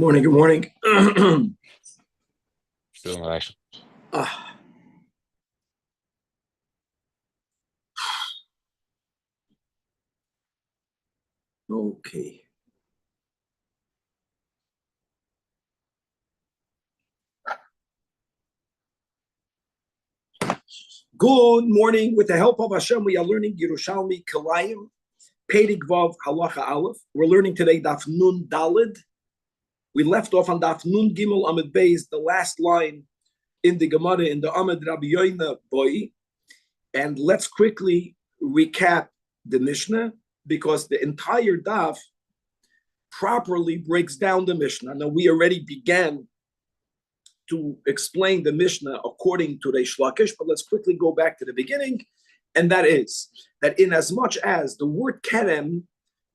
Morning, good morning. Feeling nice. Ah, okay. Good morning. With the help of Hashem, we are learning Yerushalmi Kalayim, Pedig Vav Halacha Aleph. We're learning today Daf Nun Dalid. We left off on Daf Nun Gimel Amid Beis, the last line in the Gemara in the Amid Rabbi Yoina Boi. And let's quickly recap the Mishnah because the entire Daf properly breaks down the Mishnah. Now, we already began to explain the Mishnah according to Reish Lakish, but let's quickly go back to the beginning, and that is that in as much as the word kerem,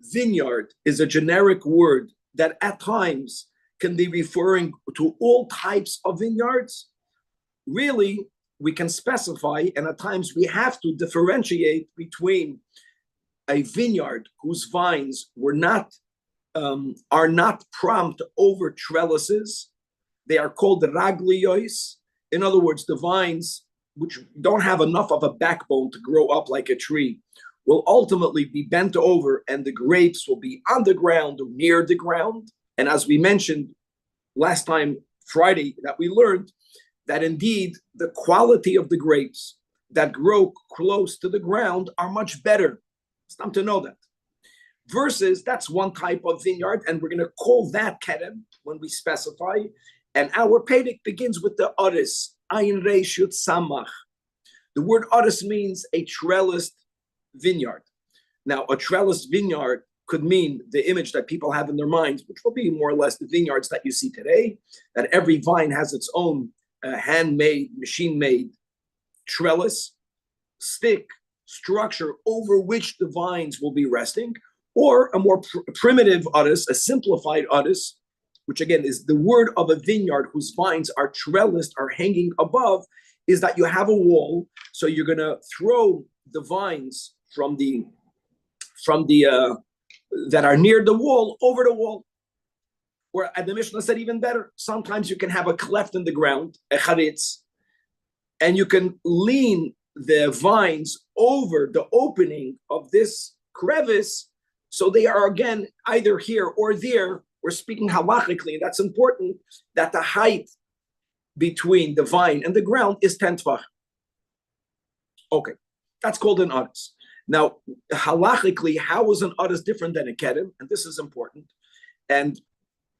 vineyard, is a generic word that at times can be referring to all types of vineyards, really we can specify, and at times we have to differentiate between a vineyard whose vines are not prompt over trellises. They are called the ragliyos. In other words, the vines which don't have enough of a backbone to grow up like a tree will ultimately be bent over, and the grapes will be on the ground or near the ground. And as we mentioned last time, Friday, that we learned that indeed the quality of the grapes that grow close to the ground are much better. It's time to know that. Versus, that's one type of vineyard, and we're going to call that kerem when we specify. And our Pedig begins with the oris, ayin reish yud samach. The word oris means a trellised vineyard. Now, a trellised vineyard could mean the image that people have in their minds, which will be more or less the vineyards that you see today, that every vine has its own handmade, machine-made trellis, stick, structure over which the vines will be resting, or a more primitive oris, a simplified oris, which again is the word of a vineyard whose vines are trellised, are hanging above, is that you have a wall, so you're going to throw the vines from the that are near the wall over the wall. Or the Mishnah said even better, sometimes you can have a cleft in the ground, a charitz, and you can lean the vines over the opening of this crevice, so they are again either here or there. We're speaking halachically, and that's important, that the height between the vine and the ground is 10 tvach. Okay, that's called an oris. Now, halachically, how is an oris different than a kerem? And this is important. And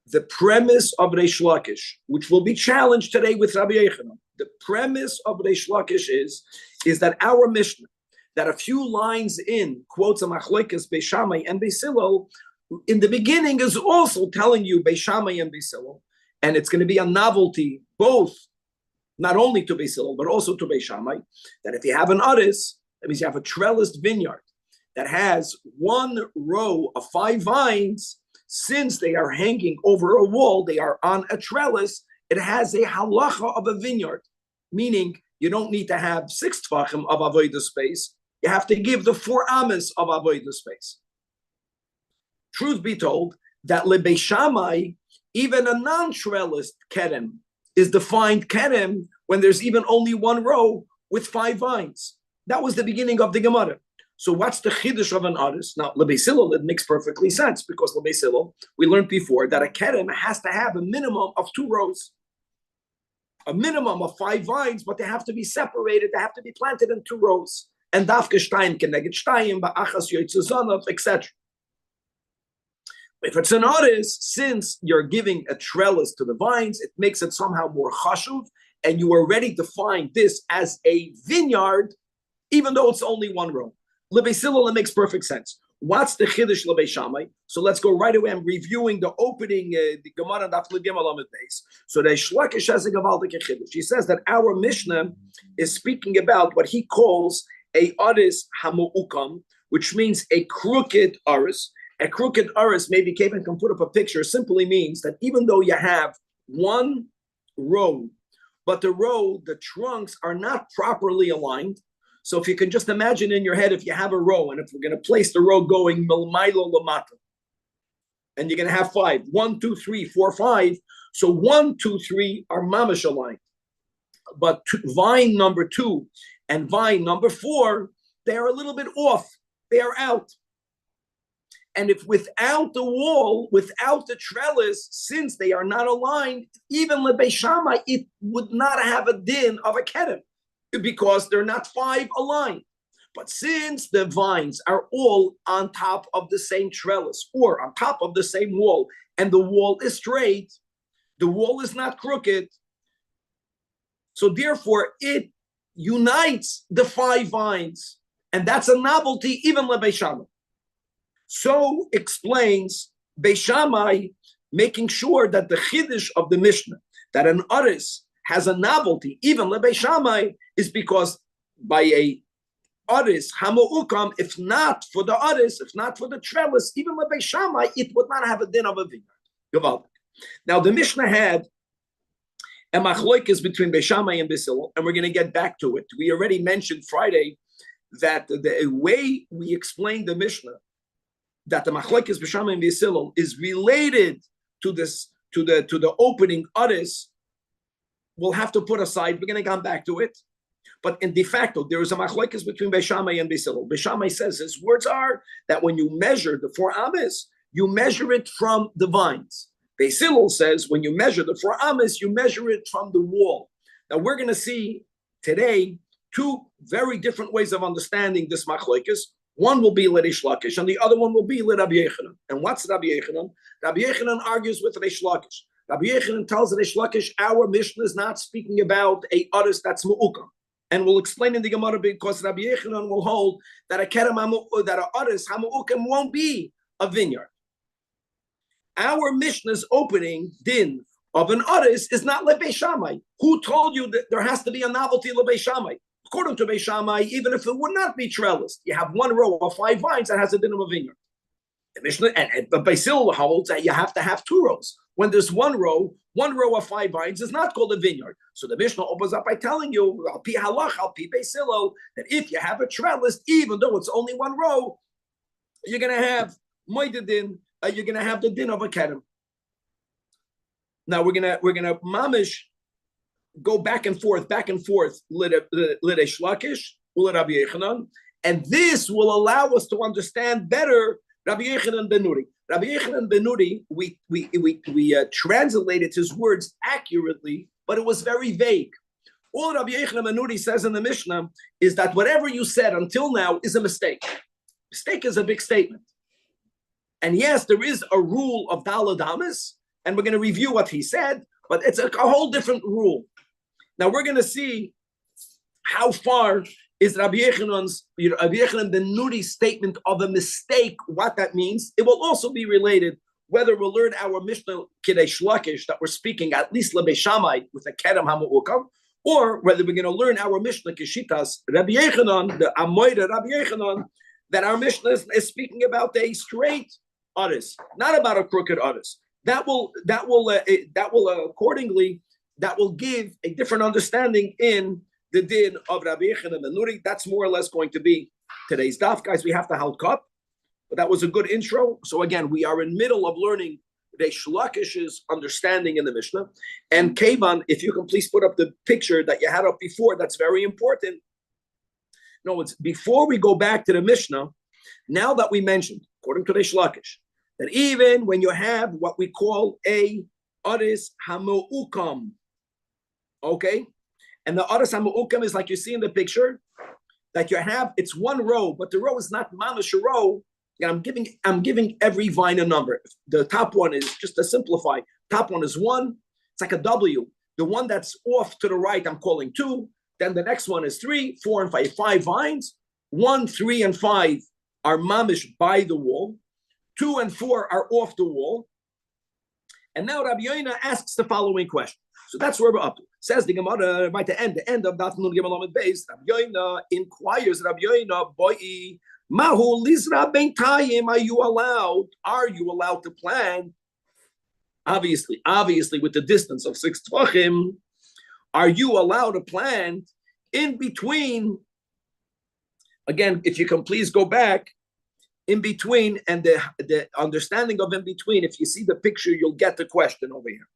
the premise of Reish Lakish, which will be challenged today with Rabbi Yochanan, the premise of Reish Lakish is that our Mishnah, that a few lines in, quotes a machlekes Beis Shammai and Beis Hillel, in the beginning is also telling you Beis Shammai and Beis Hillel, and it's going to be a novelty, both, not only to Beis Hillel, but also to Beis Shammai, that if you have an oris, that means you have a trellised vineyard that has one row of 5 vines. Since they are hanging over a wall, they are on a trellis, it has a halacha of a vineyard, meaning you don't need to have 6 tvachim of avodah space. You have to give the 4 amas of avodah space. Truth be told, that leBeis Shammai, even a non-trellised kerem is defined kerem when there's even only one row with 5 vines. That was the beginning of the Gemara. So what's the chiddush of an oris? Now, leBeis Hillel, it makes perfectly sense, because leBeis Hillel, we learned before that a kerem has to have a minimum of 2 rows, a minimum of 5 vines, but they have to be separated. They have to be planted in 2 rows. And dafke shtayim keneged shtayim, ba'achas yoytzu zonav, etc. If it's an oris, since you're giving a trellis to the vines, it makes it somehow more chashuv, and you already define this as a vineyard, even though it's only 1 row. LeBeis Hillel, it makes perfect sense. What's the chiddush LeBeis Shammai? So let's go right away. I'm reviewing the opening, the Gemara Daf Gimel Amud Beis. So the Shlakish has a gavaldik chiddush. He says that our Mishnah is speaking about what he calls a oris hamu'ukam, which means a crooked oris. A crooked oris, maybe Kevin can put up a picture, simply means that even though you have 1 row, but the trunks are not properly aligned. So if you can just imagine in your head, if you have a row, and if we're going to place the row going milmailo lamata, and you're going to have 5. 1, 2, 3, 4, 5. So 1, 2, 3 are mamash aligned. But vine number 2 and vine number 4, they are a little bit off. They are out. And if without the wall, without the trellis, since they are not aligned, even lebeis Shammai, it would not have a din of a kedem because they're not 5 aligned. But since the vines are all on top of the same trellis or on top of the same wall, and the wall is straight, the wall is not crooked, so therefore it unites the 5 vines, and that's a novelty even lebeis Shammai. So explains Beis Shammai, making sure that the chiddush of the Mishnah, that an aris has a novelty, even lebeis Shammai, is because by a aris hamu'ukam, if not for the aris, if not for the trellis, even lebeis Shammai, it would not have a din of a vineyard. Now the Mishnah had a machloikis between Beis Shammai and Beis Hillel, and we're going to get back to it. We already mentioned Friday that the way we explained the Mishnah, that the machlokes Beis Shammai and Beis Hillel is related to this, to the opening aris, we'll have to put aside. We're going to come back to it. But in de facto, there is a machlokes between Beis Shammai and Beis Hillel. Beis Shammai says his words are that when you measure the 4 amas, you measure it from the vines. Beis Hillel says when you measure the 4 amas, you measure it from the wall. Now we're going to see today 2 very different ways of understanding this machlokes. One will be Reish Lakish, and the other one will be Rabbi Yechanan. And what's Rabbi Yechanan? Rabbi Yechanan argues with Reish Lakish. Rabbi Yechanan tells Reish Lakish, our Mishnah is not speaking about a aris that's mu'ukam. And we'll explain in the Gemara because Rabbi Yechanan will hold that a kerem that a aris hamu'ukam won't be a vineyard. Our Mishnah's opening din of an aris is not lebeis Shammai. Who told you that there has to be a novelty lebeis Shammai? According to Beis Shammai, even if it would not be trellis, you have 1 row of 5 vines that has a din of a vineyard. The Mishnah and Beis Hillel holds that you have to have 2 rows. When there's 1 row of 5 vines is not called a vineyard. So the Mishnah opens up by telling you, al pi halach, al pi Beis Hillel, that if you have a trellis, even though it's only 1 row, you're going to have moededin. You're going to have the din of a kedem. Now we're gonna mamish go back and forth, Reish Lakish, Rabbi Yechanan, and this will allow us to understand better Rabbi Yechanan ben Nuri. Rabbi Yechanan ben Nuri, we translated his words accurately, but it was very vague. All Rabbi Yechanan ben Nuri says in the Mishnah is that whatever you said until now is a mistake. Mistake is a big statement. And yes, there is a rule of Daled Amis, and we're going to review what he said, but it's a whole different rule. Now we're going to see how far is Rabbi Yechanan ben Nuri's statement of a mistake, what that means. It will also be related whether we'll learn our Mishnah Reish Lakish that we're speaking at least lebeis Shammai with a Kedem Hamu'ukam, or whether we're going to learn our Mishnah Kishitas Rabbi Yechanan, the Amoida Rabbi Yechanan, that our Mishnah is speaking about a straight aris, not about a crooked aris. That will accordingly, that will give a different understanding in the din of Rabbi Yechanan ben Nuri. That's more or less going to be today's daf, guys. We have to halt up, but that was a good intro. So again, we are in middle of learning Reish Lakish's understanding in the Mishnah. And Kevan, if you can please put up the picture that you had up before, that's very important. No, it's before we go back to the Mishnah. Now that we mentioned, according to Reish Lakish, that even when you have what we call a aris hamu'ukam, okay, and the aris hamu'ukam is like you see in the picture, that you have, it's 1 row, but the row is not mamash a row. And I'm giving every vine a number. The top one is, just to simplify, top one is 1. It's like a W. The one that's off to the right, I'm calling 2. Then the next one is 3, 4, and 5. 5 vines. 1, 3, and 5 are mamish by the wall. 2 and 4 are off the wall. And now Rabbi Yoina asks the following question. So that's where we're up to. Says the Gemara by the end of Daf Nun Gimel Amud Beis. Rabbi Yoina inquires, Rabbi Yoina, boy, Mahu Lizra Ben Tayim, are you allowed to plant? Obviously, with the distance of 6 tvachim, are you allowed to plant in between? Again, if you can please go back in between, and the understanding of in between. If you see the picture, you'll get the question over here.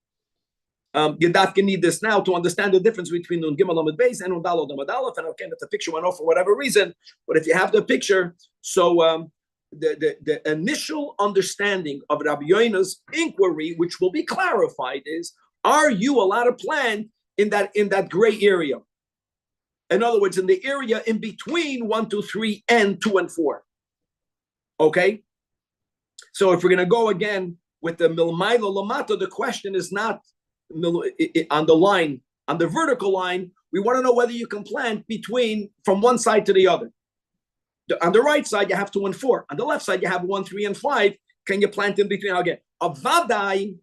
You need this now to understand the difference between Nun Gimel Amud Beis and Nun Daled Amud Aleph. And okay, that the picture went off for whatever reason, but if you have the picture, so the initial understanding of Rabbi Yona's inquiry, which will be clarified, is: are you allowed to plant in that gray area? In other words, in the area in between 1, 2, 3, and 2 and 4. Okay. So if we're going to go again with the Milmailo Lamato, the question is not on the line, on the vertical line. We want to know whether you can plant from one side to the other. On the right side, you have 2 and 4. On the left side, you have 1, 3, and 5. Can you plant in between? Again, a vadai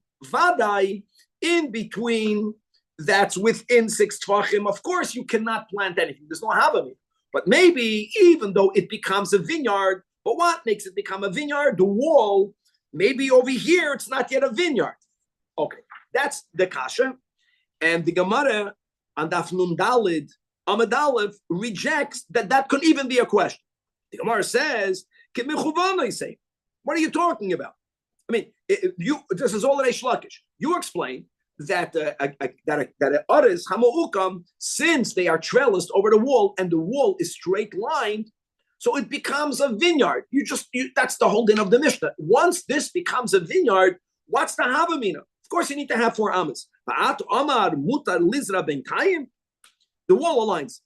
in between, that's within 6 tvachim. Of course, you cannot plant anything. There's no havamim. But maybe, even though it becomes a vineyard, but what makes it become a vineyard? The wall. Maybe over here, it's not yet a vineyard. Okay, that's the kasha. And the Gemara on Daf Nun Daled Amud Aleph rejects that could even be a question. The Gemara says, what are you talking about? I mean, this is all Reish Lakish. You explain that others hamoukam, since they are trellised over the wall and the wall is straight lined, so it becomes a vineyard. That's the whole din of the Mishnah. Once this becomes a vineyard, what's the havamina? Of course, you need to have 4 amas. The wall aligns.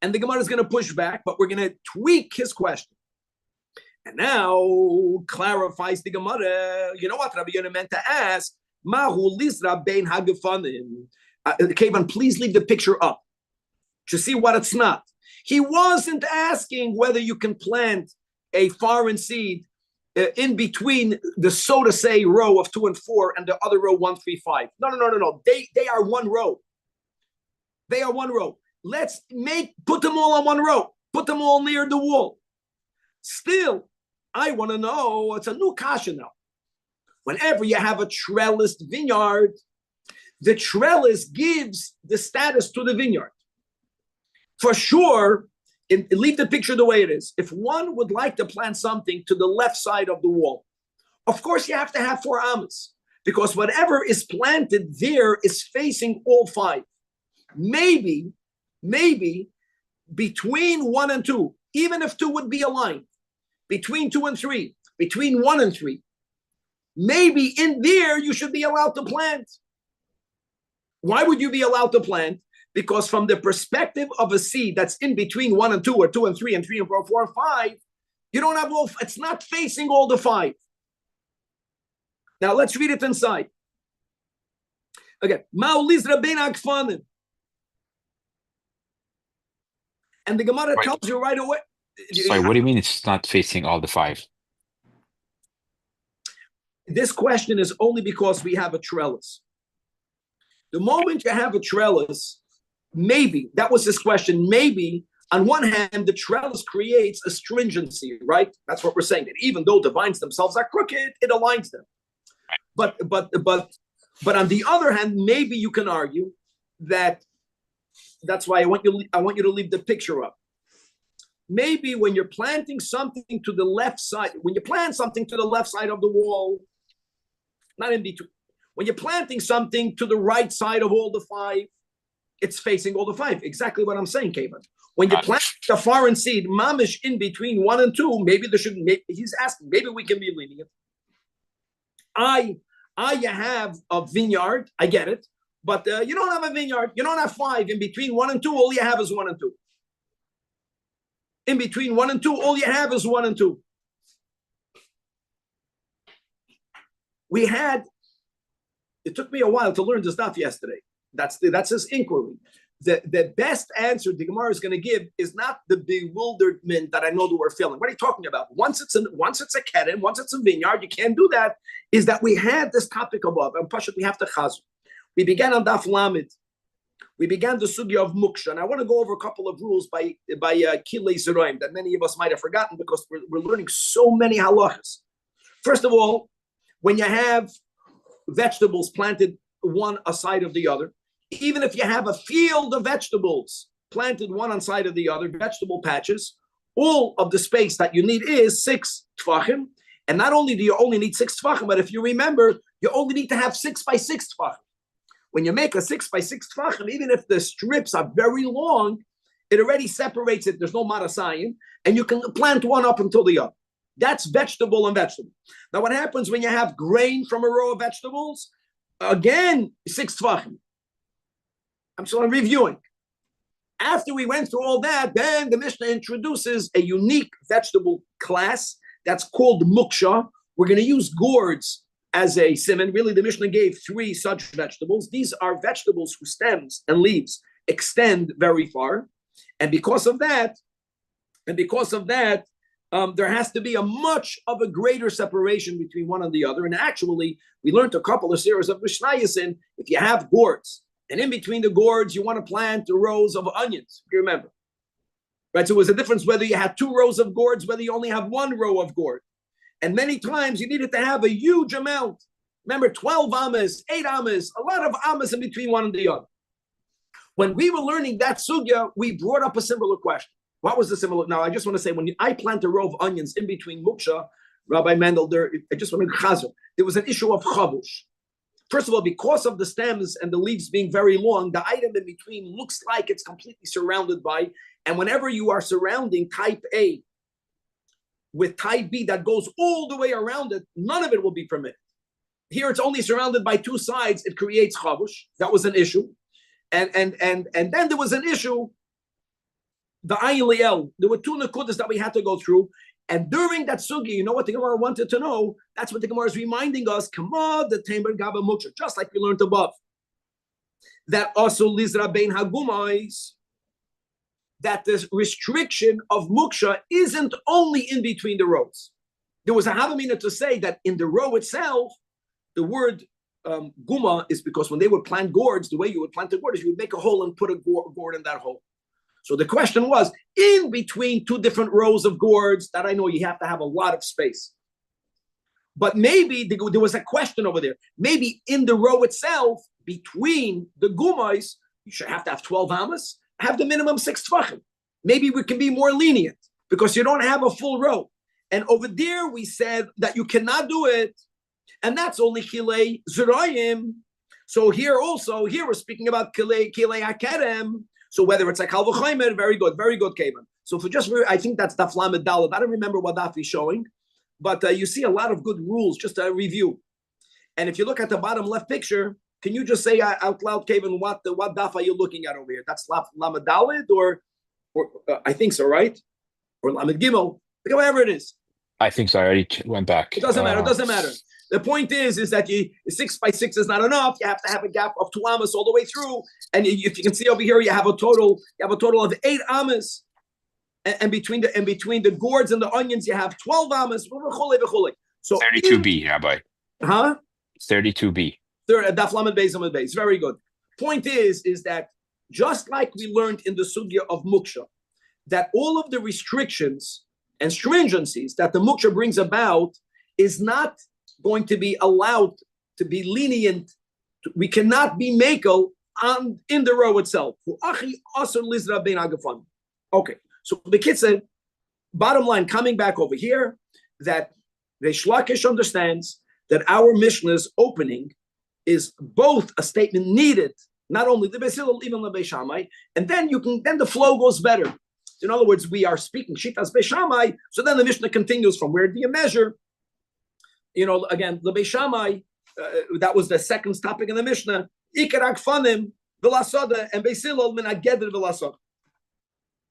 And the Gemara is going to push back, but we're going to tweak his question. And now clarifies the Gemara. You know what Rabbi Yonah meant to ask? Mahu lizra bein hagafanim. Kevan, please leave the picture up to see what it's not. He wasn't asking whether you can plant a foreign seed in between the, so to say, row of 2 and 4 and the other row 1, 3, 5. No. They are one row. They are one row. Let's put them all on one row. Put them all near the wall. Still, I want to know, it's a new kasha now. Whenever you have a trellised vineyard, the trellis gives the status to the vineyard. For sure, leave the picture the way it is. If one would like to plant something to the left side of the wall, of course you have to have 4 amas, because whatever is planted there is facing all 5. Maybe between 1 and 2, even if 2 would be aligned, between 2 and 3, between 1 and 3, maybe in there you should be allowed to plant. Why would you be allowed to plant? Because from the perspective of a seed that's in between 1 and 2, or 2 and 3, and 3 and 4, 4 and 5, you don't have all, it's not facing all the 5. Now let's read it inside. Again, Ma'ulizra ben akfanim. And the Gemara tells you right away. Sorry, what do you mean it's not facing all the 5? This question is only because we have a trellis. The moment you have a trellis, maybe, that was this question, maybe, on one hand, the trellis creates astringency, right? That's what we're saying, that even though the vines themselves are crooked, it aligns them. But on the other hand, maybe you can argue that's why I want you to leave the picture up. Maybe when you're planting something to the left side, when you plant something to the left side of the wall, not in between, when you're planting something to the right side of all the 5, it's facing all the 5. Exactly what I'm saying, Kevin. When you plant the foreign seed, mamish in between 1 and 2, maybe there should. He's asking, maybe we can be lenient. You have a vineyard. I get it. But you don't have a vineyard. You don't have 5. In between 1 and 2, all you have is 1 and 2. In between 1 and 2, all you have is 1 and 2. It took me a while to learn this stuff yesterday. That's his inquiry. The best answer the Gemara is going to give is not the bewilderment that I know that we're feeling. What are you talking about? Once it's a keren, once it's a vineyard, you can't do that. Is that we had this topic above, and Pashat, we have to chazur. We began on Daf Lamed. We began the sugya of muksha, and I want to go over a couple of rules by Kilei Zeroim that many of us might have forgotten because we're learning so many halachas. First of all, when you have vegetables planted one aside of the other, even if you have a field of vegetables planted one on side of the other, vegetable patches, all of the space that you need is 6 tefachim. And not only do you only need 6 tefachim, but if you remember, you only need to have 6 by 6 tefachim. When you make a 6 by 6 tefachim, even if the strips are very long, it already separates it. There's no marasayim, and you can plant one up until the other. That's vegetable and vegetable. Now, what happens when you have grain from a row of vegetables? Again, 6 tefachim. I'm reviewing. After we went through all that, then the Mishnah introduces a unique vegetable class that's called muksha. We're going to use gourds as a simon. Really, the Mishnah gave 3 such vegetables. These are vegetables whose stems and leaves extend very far. And because of that, there has to be a much of a greater separation between one and the other. And actually, we learned a couple of series of Mishnayos in, if you have gourds, and in between the gourds, you want to plant rows of onions, if you remember. Right, so it was a difference whether you had 2 rows of gourds, whether you only have 1 row of gourd. And many times you needed to have a huge amount. Remember, 12 amas, 8 amas, a lot of amas in between one and the other. When we were learning that sugya, we brought up a similar question. What was the similar? Now, I just want to say, when I plant a row of onions in between muksha, Rabbi Mendel, I just want to chazer, there was an issue of chavush. First of all, because of the stems and the leaves being very long, the item in between looks like it's completely surrounded by, and whenever you are surrounding type A with type B that goes all the way around it, none of it will be permitted. Here it's only surrounded by 2 sides, it creates chavush. That was an issue. And then there was an issue, the Ayin Liel. There were 2 nakudas that we had to go through. And during that sugi, you know what the Gemara wanted to know? That's what the Gemara is reminding us. Kama the Tamer Gaba Muksha, just like we learned above. That also Lizra Bein Hagumais, that this restriction of Muksha isn't only in between the rows. There was a Havamina to say that in the row itself, the word Guma is because when they would plant gourds, the way you would plant a gourd is you would make a hole and put a gourd in that hole. So the question was, in between 2 different rows of gourds, that I know you have to have a lot of space. But maybe there was a question over there. Maybe in the row itself, between the gumais, you should have to have 12 amas, have the minimum 6 tefachim. Maybe we can be more lenient because you don't have a full row. And over there, we said that you cannot do it. And that's only chilei zurayim. So here we're speaking about chilei hakerem. So whether it's like Halva Chaimer, very good, Kavan. So I think that's Daf Lamed Dalet. I don't remember what Daf is showing, but you see a lot of good rules, just a review. And if you look at the bottom left picture, can you just say out loud, Kavan, what Daf are you looking at over here? That's Lamed Dalet or I think so, right? Or Lamed Gimel, whatever it is. I think so. I already went back. It doesn't matter. The point is that 6 by 6 is not enough. You have to have a gap of 2 amas all the way through. And if you can see over here, you have a total of 8 amas. And between the gourds and the onions, you have 12 amas. So 32b, Rabbi. Huh? 32b. Daf Lamed Beis Amud Beis. Very good. Point is that just like we learned in the sugya of muksha, that all of the restrictions and stringencies that the muksha brings about is not going to be allowed to be lenient. We cannot be makel in the row itself. Okay, so the kid said, bottom line, coming back over here, that Reish Lakish understands that our Mishnah's opening is both a statement needed, not only the Beis Hillel, even the Beis Shammai, and then the flow goes better. In other words, we are speaking Shitas Beis Shammai, so then the Mishnah continues from where do you measure? Again, the Beis Shammai, that was the second topic in the Mishnah. Ikarak fanim v'lasada and Beis Hillel min ageder v'lasada.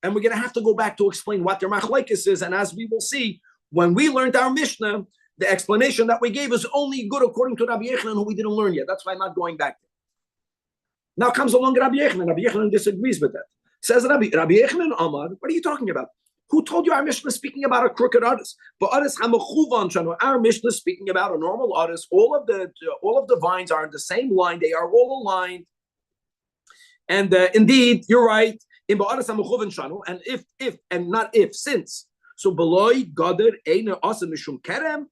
And we're going to have to go back to explain what their machlekes is. And as we will see, when we learned our Mishnah, the explanation that we gave is only good according to Rabbi Yechanan, who we didn't learn yet. That's why I'm not going back there. Now comes along Rabbi Yechanan. Rabbi Yechanan disagrees with that. Says Rabbi Yechanan Amar, what are you talking about? Who told you our Mishnah is speaking about a crooked artist? But our Mishnah is speaking about a normal artist. All of the vines are in the same line. They are all aligned. And indeed, you're right. And if and not if, since. So beloy gader einer asa mishum kerem.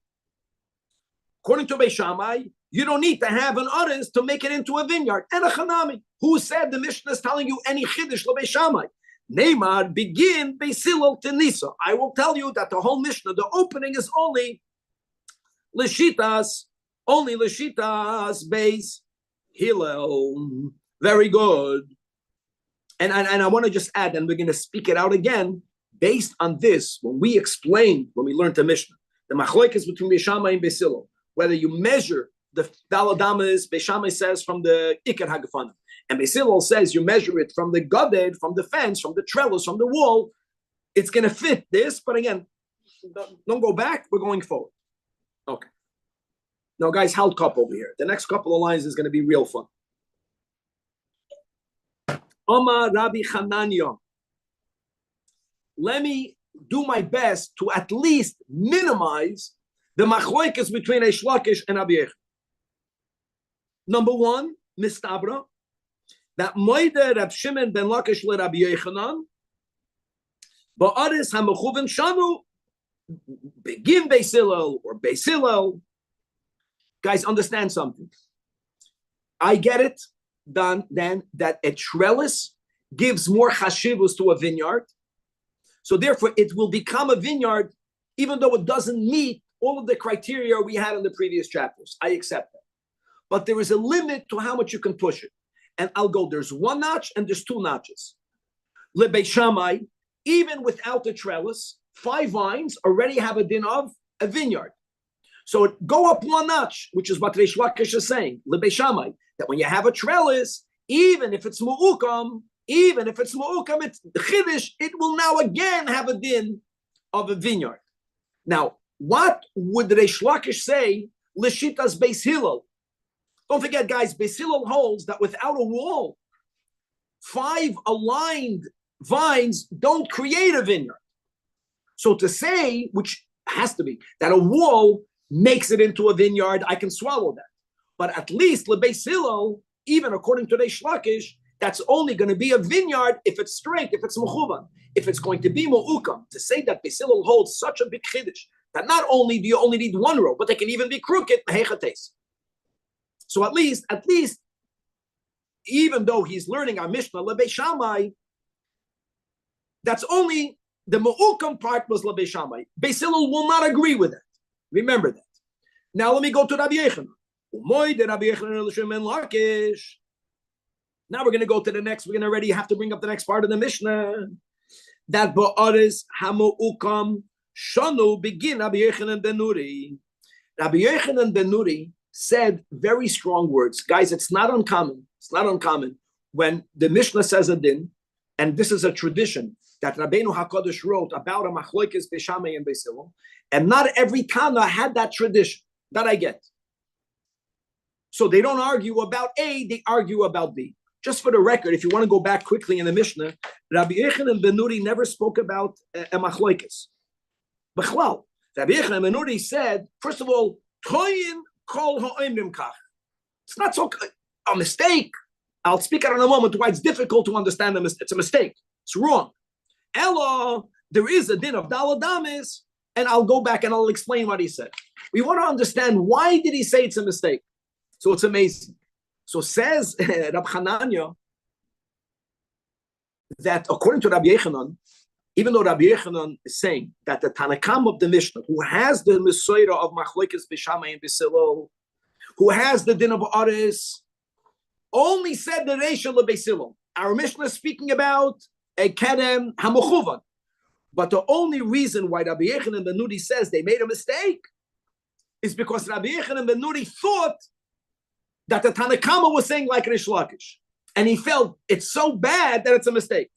According to Beis Shammai, you don't need to have an artist to make it into a vineyard. And a chanami. Who said the Mishnah is telling you any chiddush lo Beis Shammai? Neymar begin Beisilol Tenisa. I will tell you that the whole Mishnah, the opening is only Lishitas Beis Hillel. Very good. And I want to just add, and we're going to speak it out again, based on this, when we learned the Mishnah, the machlokes between Beis Shammai and Beis Hillel, whether you measure the daladamas, Beis Shammai says from the Iker Hagafanim, and Beis Hillel says you measure it from the goded, from the fence, from the trellis, from the wall, it's going to fit this. But again, don't go back. We're going forward. Okay. Now, guys, halt cup over here. The next couple of lines is going to be real fun. Omar Rabbi Hananya. Let me do my best to at least minimize the machlokes between Reish Lakish and Rabbi Yechon. Number one, mistabra, that Moide Rab Shimon ben Lakish le Rabbi Yechonan, ba'aris hamechuven shanu, begin Beis Hillel or Beis Hillel. Guys, understand something. I get it then that a trellis gives more chashivus to a vineyard. So therefore, it will become a vineyard, even though it doesn't meet all of the criteria we had in the previous chapters. I accept that. But there is a limit to how much you can push it. And I'll go, there's one notch and there's two notches. Lebeis Shammai, even without the trellis, 5 vines already have a din of a vineyard. So go up one notch, which is what Reish Lakish is saying, Lebeis Shammai, that when you have a trellis, even if it's mu'ukam, it's chiddush, it will now again have a din of a vineyard. Now, what would Reish Lakish say? Lishitas Beis Hillel. Don't forget, guys, Beis Hillel holds that without a wall, 5 aligned vines don't create a vineyard. So to say, which has to be, that a wall makes it into a vineyard, I can swallow that. But at least Lebeis Hillel, even according to Reish Lakish, that's only going to be a vineyard if it's straight, if it's mechuvan. If it's going to be mu'ukam, to say that Beis Hillel holds such a big chiddush, that not only do you only need one row, but they can even be crooked, mehechates. So at least, even though he's learning our Mishnah, Lebeis Shammai, that's only the mu'ukam part was Lebeis Shammai. Beis Hillel will not agree with that. Remember that. Now let me go to Rabbi Yechon. Now we're going to go to the next. We're going to already have to bring up the next part of the Mishnah. That ba'aris hamu'ukam shanu begin Rabbi Yochanan ben Nuri. Rabbi Yochanan ben Nuri said very strong words. Guys, it's not uncommon. It's not uncommon when the Mishnah says a din, and this is a tradition that Rabbeinu HaKadosh wrote about a machlokes Beis Shammai and Beis Hillel, and not every Tana had that tradition. That I get. So they don't argue about A, they argue about B. Just for the record, if you want to go back quickly in the Mishnah, Rabbi Yochanan ben Nuri never spoke about a machlokes. B'chlal, Rabbi Yochanan ben Nuri said, first of all, toyin kol ha'omrim kach. It's not so a mistake. I'll speak out in a moment why it's difficult to understand the mistake. It's a mistake. It's wrong. Ella, there is a din of daladamis, and I'll go back and I'll explain what he said. We want to understand why did he say it's a mistake. So it's amazing. So says Rab Hananya that according to Rabbi Yechonon, even though Rabbi Yechonon is saying that the Tanakam of the Mishnah, who has the Mesoira of Machlokes Beis Shammai and Beis Hillel, who has the din of Aris, only said the Reisha LeBeis Hillel. Our Mishnah is speaking about a Kedem Hamuchuvan. But the only reason why Rabbi Yochanan ben Nuri says they made a mistake is because Rabbi Yochanan ben Nuri thought that the Tanakama was saying like Reish Lakish. And he felt it's so bad that it's a mistake.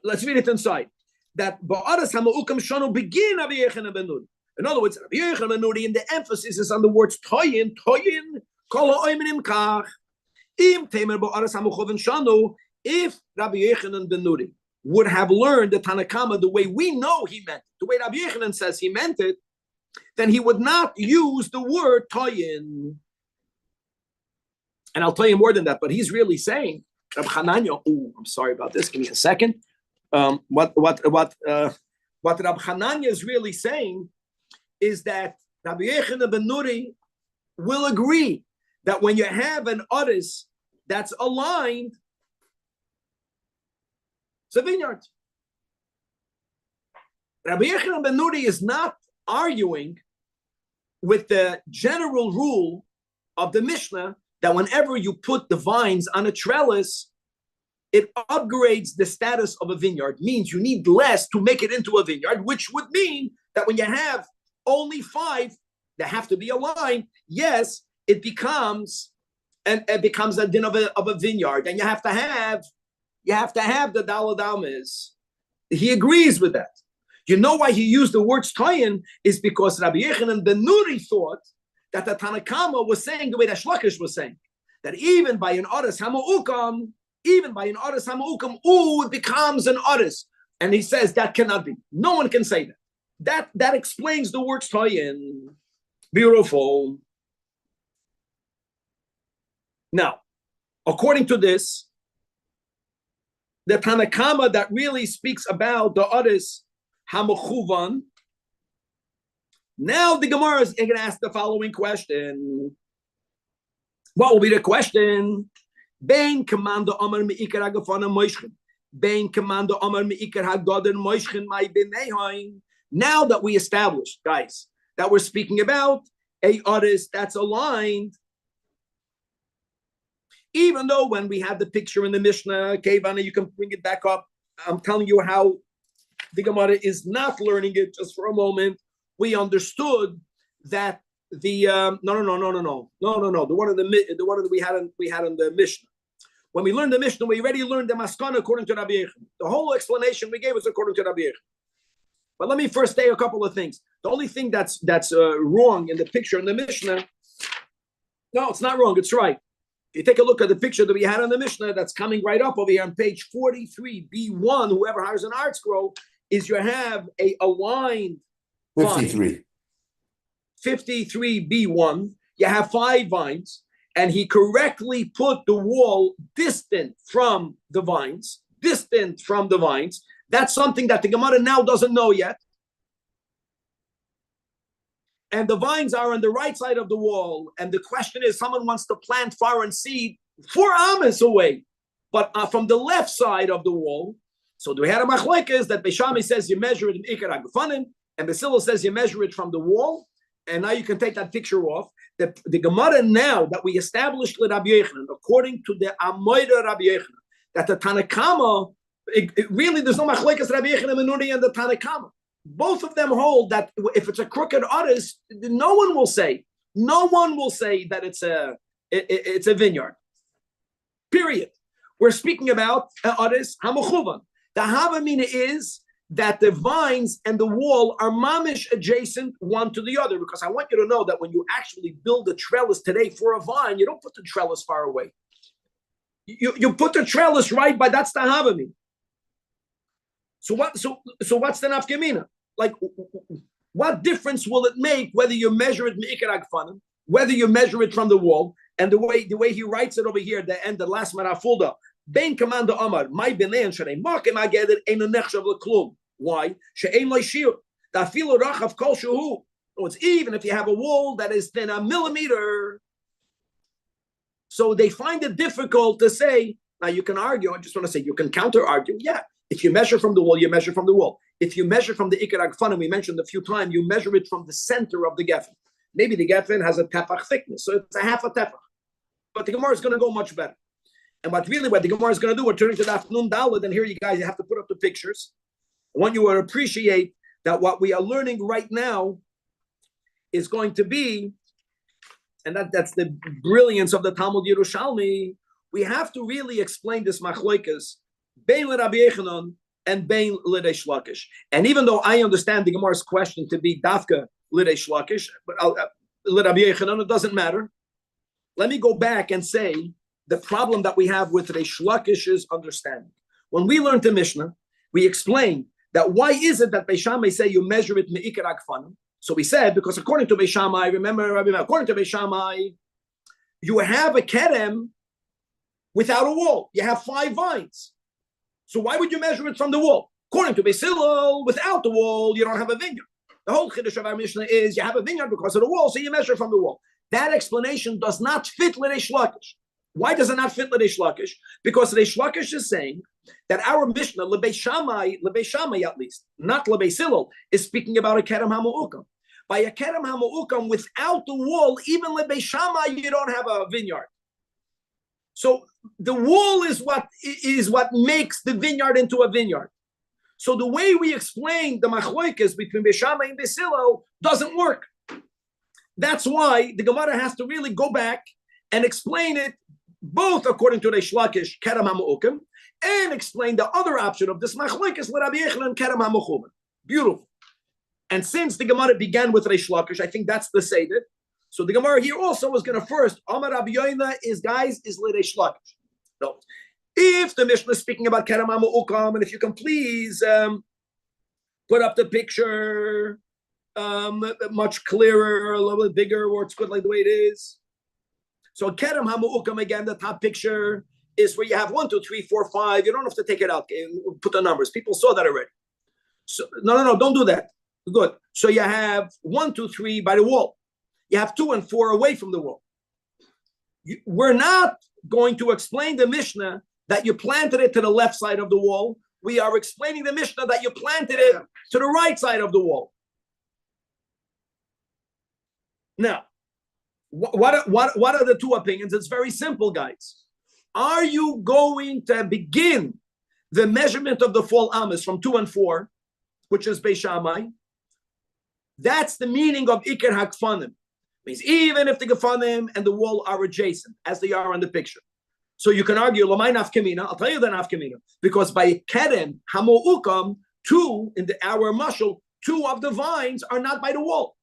Let's read it inside. That Ba'aras HaMa'ukam Shanu begin Rabbi Yochanan ben Nuri. In other words, Rabbi Yochanan ben Nuri, and the emphasis is on the words Toyin, Kol ha'oiminim kach, Im Temer Ba'aras HaMa'chuven Shanu, if Rabbi Yochanan ben Nuri would have learned the Tanakama the way we know he meant it, the way Rabbi Yochanan says he meant it, then he would not use the word Toyin. And I'll tell you more than that, but he's really saying, Rabbi Hananya, I'm sorry about this, give me a second. What Rabbi Hananya is really saying is that Rabbi Yochanan ben Nuri will agree that when you have an Aris that's aligned, It's a vineyard. Rabbi Yochanan ben Nuri is not arguing with the general rule of the Mishnah that whenever you put the vines on a trellis, it upgrades the status of a vineyard. Means you need less to make it into a vineyard, which would mean that when you have only 5 that have to be aligned, yes, it becomes a din of a vineyard, and you have to have the daled almas. He agrees with that. You know why he used the word stoyin is because Rabbi Yochanan ben Nuri thought that the Tanakama was saying the way that Shlakish was saying, that even by an oris hama'ukam, it becomes an oris. And he says that cannot be. No one can say that. That explains the word stoyin. Beautiful. Now, according to this, the Tanakama that really speaks about the oris Hamachuvan. Now the Gemara is going to ask the following question. What will be the question? Bein commando Amar meikar hagafana moishchen. Bein commando Amar meikar hagaden moishchen my benehain. Now that we established, guys, that we're speaking about a oris that's aligned, even though when we had the picture in the Mishnah, Kevana, you can bring it back up. I'm telling you how the Gemara is not learning it just for a moment. We understood that the no. The one that we had in the Mishnah. When we learned the Mishnah, we already learned the Maskana according to Rabbi Yochanan. The whole explanation we gave was according to Rabbi Yochanan. But let me first say a couple of things. The only thing that's wrong in the picture in the Mishnah, no, it's not wrong. It's right. If you take a look at the picture that we had in the Mishnah, that's coming right up over here on page 43, B1. Whoever hires an art scroll. Is you have a aligned 53. 53 B1. You have 5 vines, and he correctly put the wall distant from the vines. That's something that the Gemara now doesn't know yet. And the vines are on the right side of the wall. And the question is, someone wants to plant foreign seed 4 amas away, but from the left side of the wall. So we had a machlekes that Beishami says you measure it in Ikar HaGefanim, and Basila says you measure it from the wall, and now you can take that picture off. The Gemara now that we established with Rabbi Yochanan, according to the Amoida Rabbi Yochanan, that the Tanakama, really there's no machlekes Rabbi Yochanan and the Tanakama. Both of them hold that if it's a crooked oris, no one will say that it's a vineyard. Period. We're speaking about oris hamuchuvan. The havamina is that the vines and the wall are mamish adjacent one to the other, because I want you to know that when you actually build a trellis today for a vine, you don't put the trellis far away. You put the trellis right by, that's the havamina. So what's the nafkamina? Like, what difference will it make whether you measure it meikar hagfanim, whether you measure it from the wall, and the way he writes it over here, the last marafulda. Ben Commander Omar, my benein sharei makim ageder eno nechshav leklum. Why? She'ein lo'shir. Dafilu rachav kol shehu. It's even if you have a wall that is thin a millimeter. So they find it difficult to say. Now you can argue. I just want to say you can counter argue. Yeah, if you measure from the wall, you measure from the wall. If you measure from the ikar hagfanim, we mentioned a few times, you measure it from the center of the geffen. Maybe the geffen has a tefach thickness, so it's a half a tefach. But the Gemara is going to go much better. And what the Gemara is going to do, we're turning to the afternoon daled, and here you guys, you have to put up the pictures. I want you to appreciate that what we are learning right now is going to be, and that's the brilliance of the Talmud Yerushalmi. We have to really explain this machloikas, bein Rabbi Yochanan and bein l'Reish Lakish. And even though I understand the Gemara's question to be dafka l'Reish Lakish, but Rabbi Yochanan, it doesn't matter. Let me go back and say the problem that we have with Reish Lakish's understanding. When we learned the Mishnah, we explained that why is it that Beishamai say you measure it me'ikar hagfanim? So we said, because according to Beishamai, according to Beishamai, you have a kerem without a wall. You have 5 vines. So why would you measure it from the wall? According to Beis Hillel, without the wall, you don't have a vineyard. The whole chiddush of our Mishnah is you have a vineyard because of the wall, so you measure from the wall. That explanation does not fit Reish Lakish. Why does it not fit Reish Lakish? Because Reish Lakish is saying that our Mishnah, Lebeis Shammai at least, not Lebeis Hillel, is speaking about a Kerem HaMu'ukam. By a Kerem HaMu'ukam, without the wall, even Lebeis Shammai, you don't have a vineyard. So the wall is what makes the vineyard into a vineyard. So the way we explain the machloikes between Beis Shammai and Beis Hillel doesn't work. That's why the Gemara has to really go back and explain it both according to Reish Lakish, Kerem HaMu'ukam, and explain the other option of this machloikes, Rabbi Yochanan, Kerem HaMuchumen. Beautiful. And since the Gemara began with Reish Lakish, I think that's the Seder. So the Gemara here also was going to first, Amar Rabbi Yoina is Reish Lakish. No. If the Mishnah is speaking about Kerem HaMu'ukam, and if you can please put up the picture much clearer, a little bit bigger, or it's good like the way it is. So Kerem HaMu'ukam, again, the top picture is where you have 1, 2, 3, 4, 5. You don't have to take it out. Put the numbers. People saw that already. So no, don't do that. Good. So you have 1, 2, 3 by the wall. You have 2 and 4 away from the wall. We're not going to explain the Mishnah that you planted it to the left side of the wall. We are explaining the Mishnah that you planted it to the right side of the wall. Now, what are the two opinions? It's very simple, guys. Are you going to begin the measurement of the full amas from 2 and 4, which is Beis Shammai? That's the meaning of Iker HaGefanim. Means even if the Gefanim and the wall are adjacent, as they are on the picture. So you can argue, Lamai Nafkamina, I'll tell you the Nafkamina, because by Kerem HaMu'ukam, 2 in our mashal, 2 of the vines are not by the wall.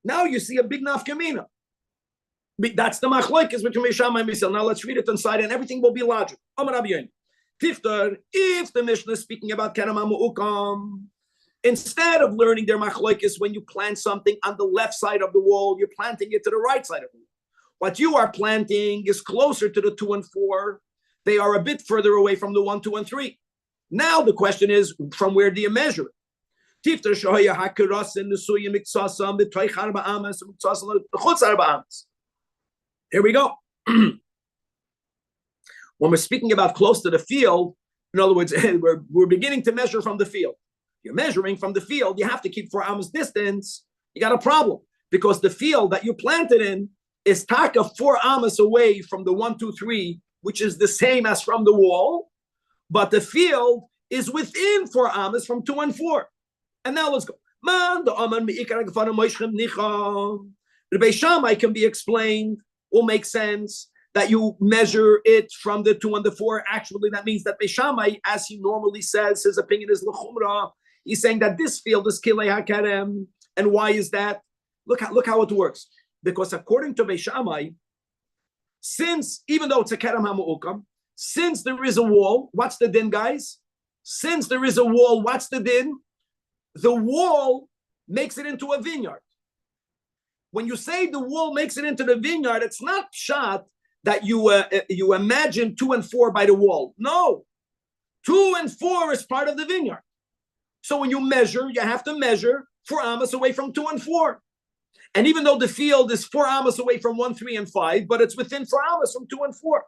Now you see a big Nafkamina. That's the machlokes between Beis Shammai and Beis Hillel. Now let's read it inside, and everything will be logical. Amar Rabbi Yochanan, Tiftar, if the Mishnah is speaking about Kerem HaMu'ukam, instead of learning their machlokes when you plant something on the left side of the wall, you're planting it to the right side of the wall. What you are planting is closer to the 2 and 4. They are a bit further away from the 1, 2, and 3. Now the question is, from where do you measure it? Here we go. When we're speaking about close to the field, in other words, we're beginning to measure from the field. You're measuring from the field, you have to keep 4 amos distance. You got a problem because the field that you planted in is taka 4 amos away from the 1, 2, 3, which is the same as from the wall, but the field is within 4 amos from 2 and 4. And now let's go. The Beis Shammai can be explained, will make sense that you measure it from the 2 and the 4. Actually, that means that Beis Shammai, as he normally says, his opinion is l'chumra. He's saying that this field is kilei hakerem. And why is that? Look how it works. Because according to Beis Shammai, since, even though it's a kerem hamu'ukam, since there is a wall, what's the din, guys? Since there is a wall, what's the din? The wall makes it into a vineyard. When you say the wall makes it into the vineyard, it's not shot that you imagine 2 and 4 by the wall. No, 2 and 4 is part of the vineyard. So when you measure, you have to measure 4 amos away from 2 and 4. And even though the field is 4 amos away from 1, 3, and 5, but it's within 4 amos from 2 and 4.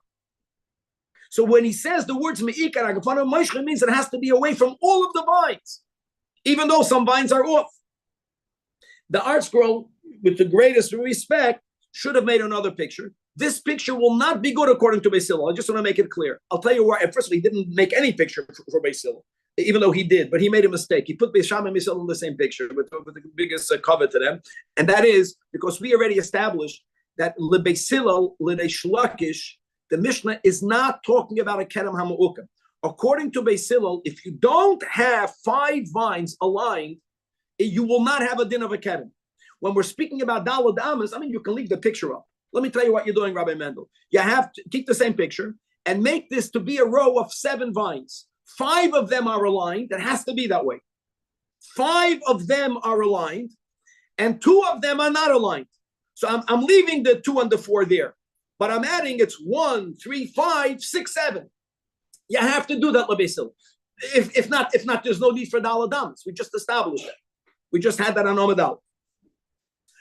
So when he says the words me'ikar hagefana moishcha, it means it has to be away from all of the vines, even though some vines are off. The art scroll, with the greatest respect, should have made another picture. This picture will not be good according to Beis Hillel. I just want to make it clear. I'll tell you why. At first, he didn't make any picture for Beis Hillel, even though he did, but he made a mistake. He put Beis Shammai and Beis Hillel in the same picture with the biggest cover to them. And that is because we already established that Beis Hillel, Reish Lakish, the Mishnah is not talking about a kerem hamu'ukam. According to Beis Hillel, if you don't have 5 vines aligned, you will not have a din of a kerem. When we're speaking about Dalad Amas, I mean, you can leave the picture up. Let me tell you what you're doing, Rabbi Mendel. You have to keep the same picture and make this to be a row of 7 vines. 5 of them are aligned. It has to be that way. 5 of them are aligned, and 2 of them are not aligned. So I'm leaving the 2 and the 4 there, but I'm adding it's 1, 3, 5, 6, 7. You have to do that, Beis Hillel. If not, there's no need for Dalad Amas. We just established that. We just had that on Omadal.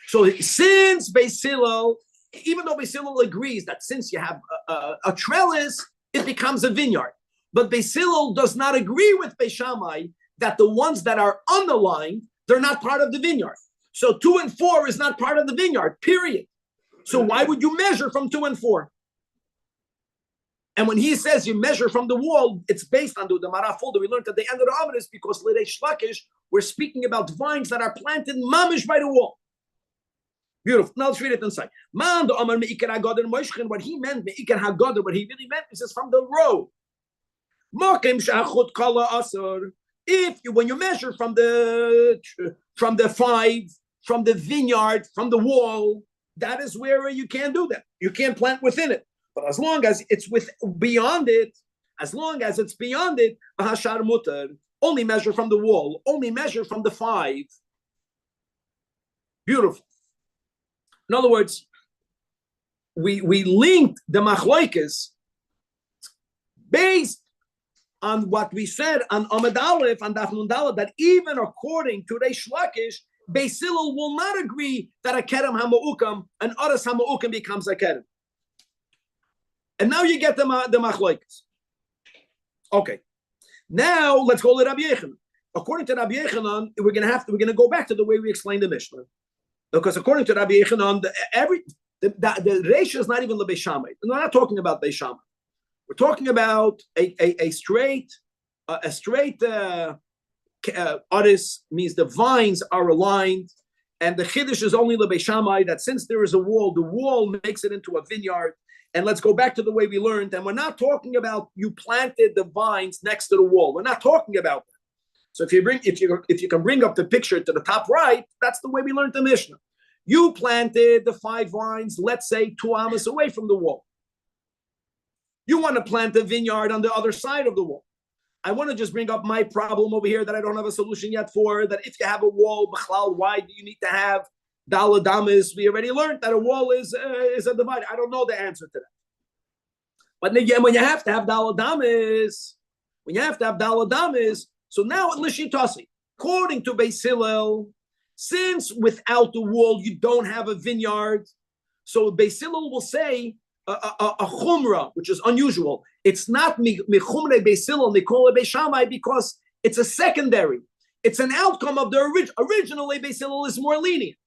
So since Beis Hillel, even though Beis Hillel agrees that since you have a trellis, it becomes a vineyard. But Beis Hillel does not agree with Beis Shammai that the ones that are on the line, they're not part of the vineyard. So 2 and 4 is not part of the vineyard, period. So why would you measure from 2 and 4? And when he says you measure from the wall, it's based on the Gemara folder we learned at the end of the Amud is because L'Reish Lakish, we're speaking about vines that are planted mamish by the wall. Beautiful. Now let's read it inside. What he meant, what he really meant is from the road. If you, when you measure from the 5, from the vineyard, from the wall, that is where you can't do that. You can't plant within it. But as long as it's beyond it, hashar mutar, only measure from the wall, only measure from the 5. Beautiful. In other words, we linked the machlokes based on what we said on Amud Aleph and Daf Nun Daled, that even according to Reish Lakish, Beis Hillel will not agree that a kerem hama'ukam, an aras hama'ukam becomes a kerem. And now you get the machlokes. Okay. Now let's go to Rabbi Yechanan. According to Rabbi Yechanan, we're gonna go back to the way we explained the Mishnah, because according to Rabbi Yechanan, the Reish is not even the Beis Shammai. We're not talking about Beis Shammai. We're talking about a straight aris, means the vines are aligned, and the chiddush is only the Beis Shammai, that since there is a wall, the wall makes it into a vineyard. And let's go back to the way we learned. And we're not talking about you planted the vines next to the wall. We're not talking about that. So if you can bring up the picture to the top right, that's the way we learned the Mishnah. You planted the 5 vines, let's say 2 amos away from the wall. You want to plant a vineyard on the other side of the wall. I want to just bring up my problem over here that I don't have a solution yet for, that if you have a wall, b'chlal, why do you need to have Daled Amis? We already learned that a wall is a divider. I don't know the answer to that. But again, when you have to have Daled Amis, so now at Lishitasi, according to Beis Hillel, since without the wall you don't have a vineyard, so Beis Hillel will say a chumrah, which is unusual. It's not michumre Beis Hillel, they call it Beis Shammai, because it's a secondary. It's an outcome of the originally Beis Hillel is more lenient.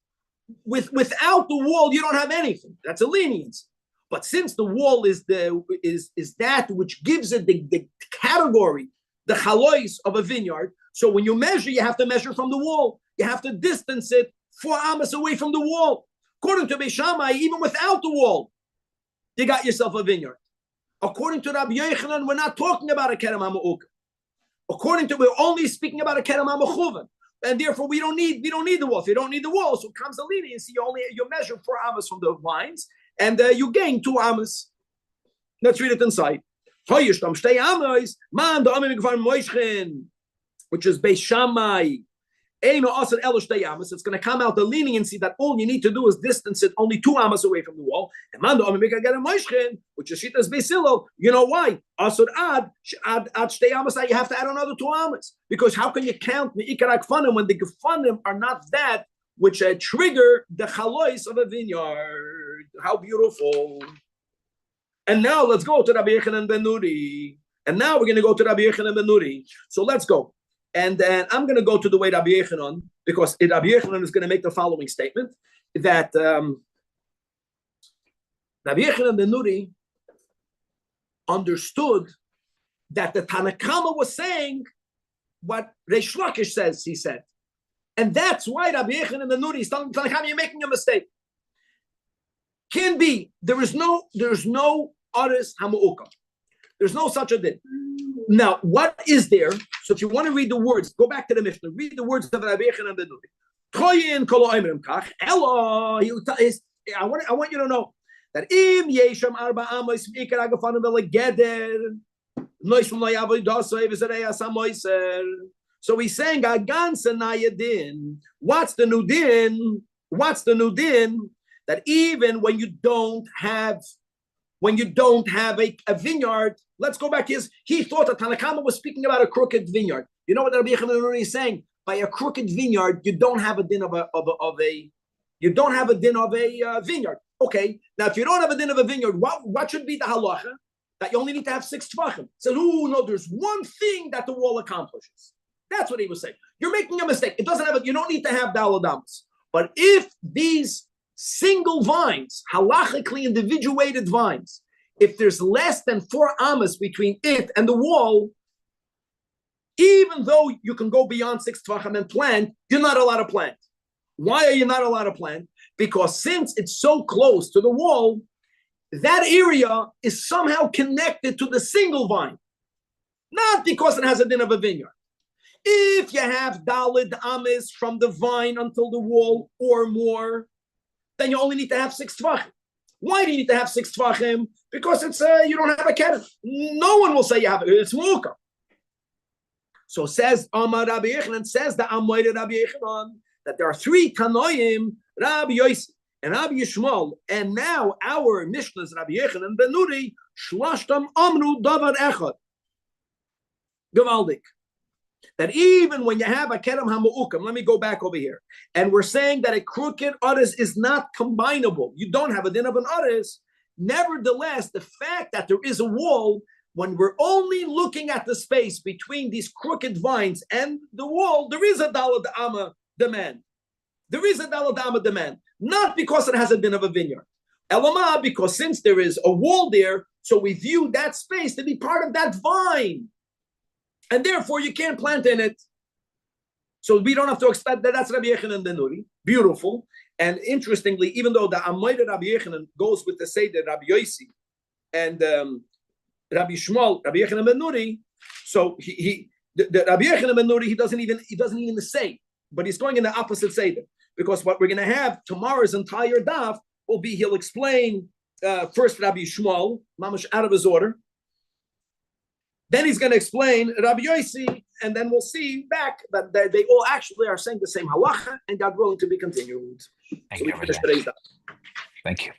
Without the wall, you don't have anything. That's a leniency. But since the wall is that which gives it the category, the chalois of a vineyard, so when you measure, you have to measure from the wall. You have to distance it 4 amos away from the wall. According to Beis Shammai, even without the wall, you got yourself a vineyard. According to Rabbi Yechanan, we're not talking about a kerem hama'ukam. We're only speaking about a kerem hamachuvan. And therefore, we don't need the wall. If you don't need the wall, so it comes the leniency. You measure 4 amos from the vines, and you gain 2 amos. Let's read it inside. Which is Beis Shammai. It's going to come out the leniency that all you need to do is distance it only 2 amos away from the wall. And which is Shitas Beis Hillel. You know why? Asur ad shtei amos, you have to add another 2 amos, because how can you count me'ikar akfanim when the gefanim are not that which trigger the chalois of a vineyard? How beautiful! And now let's go to Rabbi Yechanan ben Nuri. So let's go. And then I'm going to go to the way Rabbi Yechanan, because Rabbi Yechanan is going to make the following statement, that Rabbi Yechanan ben Nuri understood that the Tanakama was saying what Reish Lakish says, he said. And that's why Rabbi Yechanan ben Nuri is telling Tanakama, you're making a mistake. Can be. There's no aris hama'ukam. There's no such a thing. Now, what is there? So if you want to read the words, go back to the Mishnah. Read the words of Rabbi Yechanan ben Nuri. I want you to know that im yesham arba amos ikar agafanim velegeder noishum layavoidasay v'zarei asamoiser. So he's saying agan sanayadin. What's the new din? That even when you don't have a vineyard, let's go back. He thought that Tanakama was speaking about a crooked vineyard. You know what Rabbi Yechanan is saying? By a crooked vineyard, you don't have a din of a vineyard. Okay, now if you don't have a din of a vineyard, what should be the halacha? that you only need to have 6 tvachim. Said, oh no, there's one thing that the wall accomplishes. That's what he was saying. You're making a mistake. It doesn't have. You don't need to have daled amos. But if these single vines, halachically individuated vines, if there's less than 4 amos between it and the wall, even though you can go beyond 6 tvachim and plant, you're not allowed to plant. Why are you not allowed to plant? Because since it's so close to the wall, that area is somehow connected to the single vine, not because it has a din of a vineyard. If you have dalid amis from the vine until the wall or more, then you only need to have 6 tvachim. Why do you need to have 6 tvachim? Because it's you don't have a keter. No one will say you have it. It's muka. So says Amar Rabbi Yechanan, says the Amoyre Rabbi Yechanan, that there are 3 Tanoim, Rabbi Yossi and Rabbi Yishmael, and now our Mishnahs, Rabbi Yechanan ben Nuri, Shlashtam Amru Davar Echad. Gavaldik. That even when you have a Kerem HaMu'ukam, let me go back over here, and we're saying that a crooked Aris is not combinable. You don't have a din of an Aris. Nevertheless, the fact that there is a wall, when we're only looking at the space between these crooked vines and the wall, there is a dalad amma demand. There is a dalad amma demand, not because it has a din of a vineyard. Elama, because since there is a wall there, so we view that space to be part of that vine. And therefore, you can't plant in it. So we don't have to expect that. That's Rabbi Yechanan ben Nuri. Beautiful. And interestingly, even though the Amoyre Rabbi Yechanan goes with the Seder Rabbi Yossi and Rabbi Shmuel, Rabbi Yechanan ben Nuri, so the Rabbi Yechanan ben Nuri, he doesn't even say, but he's going in the opposite Seder. Because what we're going to have tomorrow's entire daf will be, he'll explain first Rabbi Shmuel, mamash out of his order. Then he's going to explain Rabbi Yossi, and then we'll see back that they all actually are saying the same halacha, and God willing to be continued. Thank you. Today's daf. Thank you.